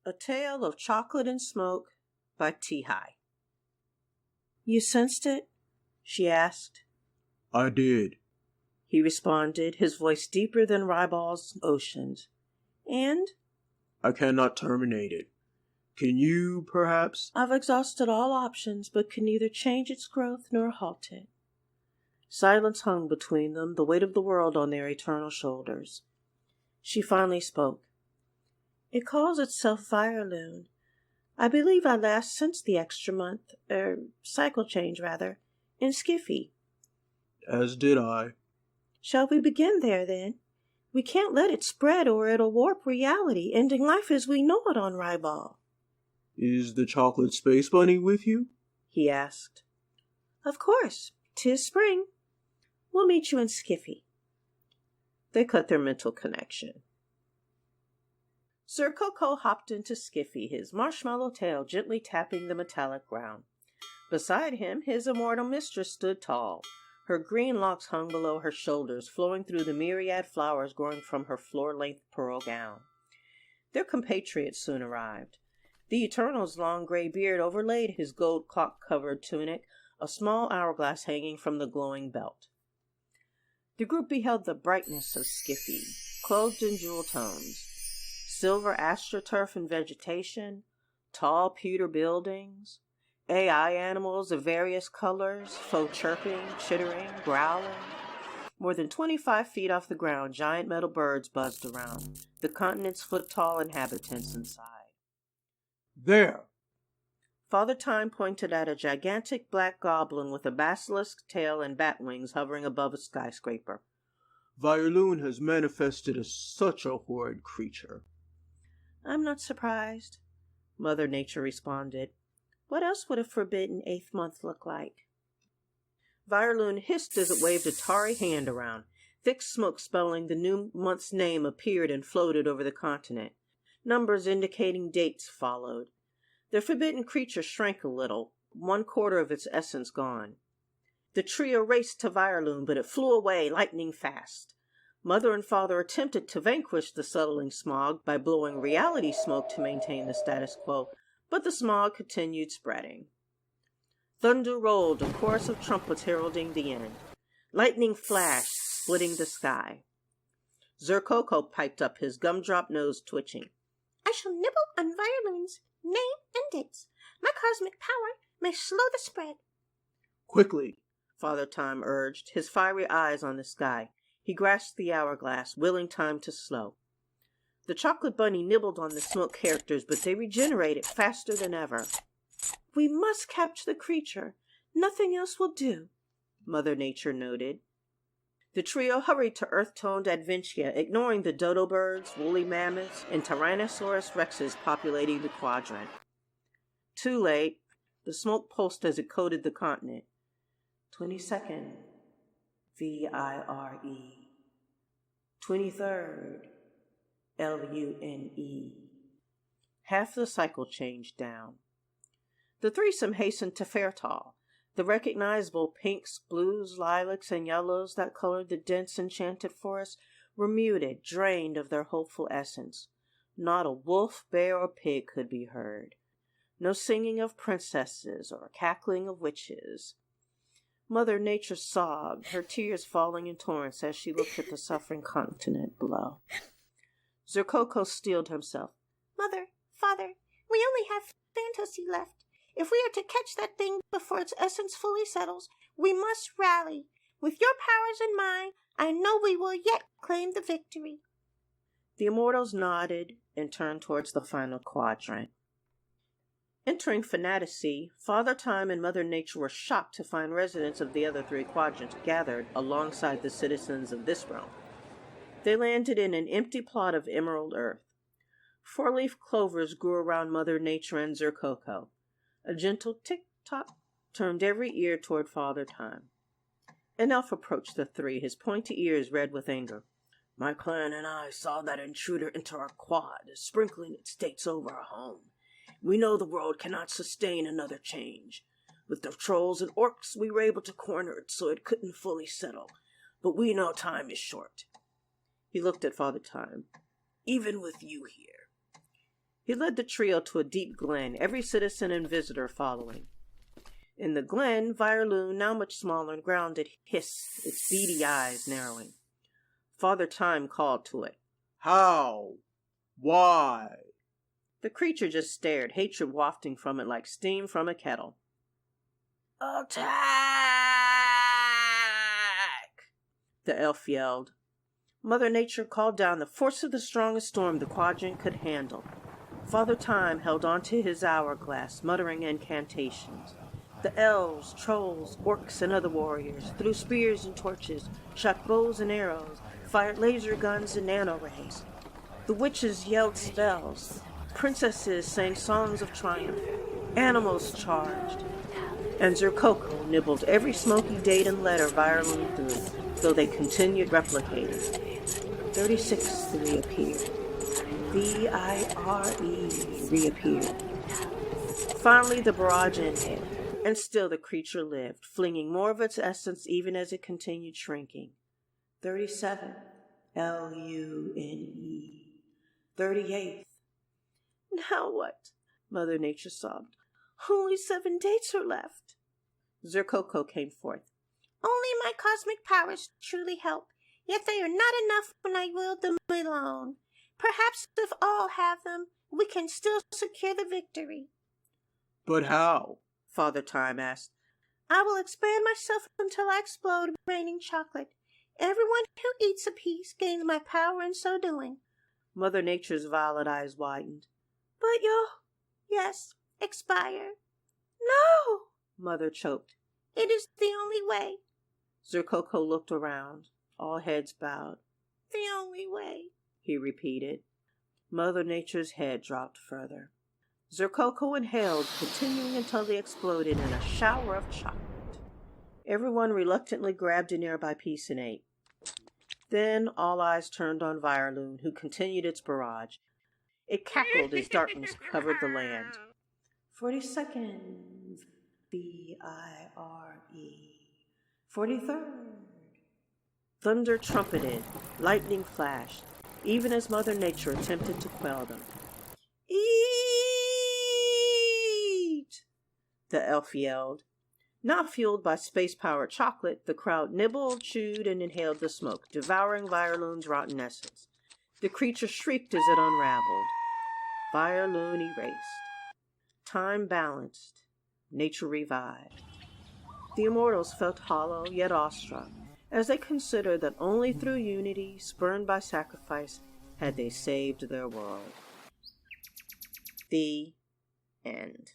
A Tale of Chocolate and Smoke by T-High. You sensed it? She asked. I did, he responded, his voice deeper than Rybal's oceans. And? I cannot terminate it. Can you, perhaps? I've exhausted all options, but can neither change its growth nor halt it. Silence hung between them, the weight of the world on their eternal shoulders. She finally spoke. It calls itself Viraloon. I believe I last sensed the extra month, cycle change rather, in Skiffy. As did I. Shall we begin there, then? We can't let it spread or it'll warp reality, ending life as we know it on Rybal. Is the chocolate space bunny with you? He asked. Of course. 'Tis spring. We'll meet you in Skiffy. They cut their mental connection. Sir Coco hopped into Skiffy, his marshmallow tail gently tapping the metallic ground. Beside him, his immortal mistress stood tall. Her green locks hung below her shoulders, flowing through the myriad flowers growing from her floor-length pearl gown. Their compatriot soon arrived. The Eternal's long gray beard overlaid his gold clock-covered tunic, a small hourglass hanging from the glowing belt. The group beheld the brightness of Skiffy, clothed in jewel tones. Silver astroturf and vegetation, tall pewter buildings, AI animals of various colors, faux chirping, chittering, growling. More than 25 feet off the ground, giant metal birds buzzed around, the continent's foot-tall inhabitants inside. There! Father Time pointed at a gigantic black goblin with a basilisk tail and bat wings hovering above a skyscraper. Viraloon has manifested as such a horrid creature. I'm not surprised, Mother Nature responded. What else would a forbidden 8th month look like? Viraloon hissed as it waved a tarry hand around. Thick smoke spelling the new month's name appeared and floated over the continent. Numbers indicating dates followed. The forbidden creature shrank a little, 1/4 of its essence gone. The trio raced to Viraloon, but it flew away lightning fast. Mother and Father attempted to vanquish the settling smog by blowing reality smoke to maintain the status quo, but the smog continued spreading. Thunder rolled, a chorus of trumpets heralding the end. Lightning flashed, splitting the sky. Zercoco piped up, his gumdrop nose twitching. I shall nibble on Viraloon's name and dates. My cosmic power may slow the spread. Quickly, Father Time urged, his fiery eyes on the sky. He grasped the hourglass, willing time to slow. The chocolate bunny nibbled on the smoke characters, but they regenerated faster than ever. We must capture the creature. Nothing else will do, Mother Nature noted. The trio hurried to earth-toned Adventia, ignoring the dodo birds, woolly mammoths, and Tyrannosaurus rexes populating the quadrant. Too late. The smoke pulsed as it coated the continent. 22nd. VIRE. 23rd. LUNE. Half the cycle changed down. The threesome hastened to Fairtall. The recognizable pinks, blues, lilacs, and yellows that colored the dense enchanted forest were muted, drained of their hopeful essence. Not a wolf, bear, or pig could be heard. No singing of princesses or cackling of witches. Mother Nature sobbed, her tears falling in torrents as she looked at the suffering continent below. Zercoco steeled himself. Mother, Father, we only have fantasy left. If we are to catch that thing before its essence fully settles, we must rally. With your powers and mine, I know we will yet claim the victory. The immortals nodded and turned towards the final quadrant. Entering Fantasy, Father Time and Mother Nature were shocked to find residents of the other 3 quadrants gathered alongside the citizens of this realm. They landed in an empty plot of emerald earth. 4-leaf clovers grew around Mother Nature and Zercoco. A gentle tick-tock turned every ear toward Father Time. An elf approached the 3, his pointy ears red with anger. My clan and I saw that intruder enter our quad, sprinkling its dates over our home. We know the world cannot sustain another change. With the trolls and orcs, we were able to corner it so it couldn't fully settle. But we know time is short. He looked at Father Time. Even with you here. He led the trio to a deep glen, every citizen and visitor following. In the glen, Viraloon, now much smaller and grounded, hissed, its beady eyes narrowing. Father Time called to it. How? Why? The creature just stared, hatred wafting from it like steam from a kettle. Attack! The elf yelled. Mother Nature called down the force of the strongest storm the quadrant could handle. Father Time held on to his hourglass, muttering incantations. The elves, trolls, orcs, and other warriors threw spears and torches, shot bows and arrows, fired laser guns and nanorays. The witches yelled spells. Princesses sang songs of triumph. Animals charged. And Zerkoko nibbled every smoky date and letter Viraloon threw, though they continued replicating. 36 reappeared. V-I-R-E reappeared. Finally, the barrage ended, and still the creature lived, flinging more of its essence even as it continued shrinking. 37. L-U-N-E. 38th. Now what? Mother Nature sobbed. Only 7 dates are left. Zerkoko came forth. Only my cosmic powers truly help, yet they are not enough when I wield them alone. Perhaps if all have them, we can still secure the victory. But how? Father Time asked. I will expand myself until I explode, raining chocolate. Everyone who eats a piece gains my power in so doing. Mother Nature's violet eyes widened. But yes, expire. No! Mother choked. It is the only way. Zerkoko looked around, all heads bowed. The only way, he repeated. Mother Nature's head dropped further. Zerkoko inhaled, continuing until they exploded in a shower of chocolate. Everyone reluctantly grabbed a nearby piece and ate. Then all eyes turned on Viraloon, who continued its barrage. It cackled as darkness covered the land. 40 seconds. B-I-R-E. 43rd. Thunder trumpeted, lightning flashed, even as Mother Nature attempted to quell them. Eat! The elf yelled. Not fueled by space-powered chocolate, the crowd nibbled, chewed, and inhaled the smoke, devouring Viraloon's rotten essence. The creature shrieked as it unraveled. Viraloon erased. Time balanced. Nature revived. The immortals felt hollow yet awestruck as they considered that only through unity, spurned by sacrifice, had they saved their world. The end.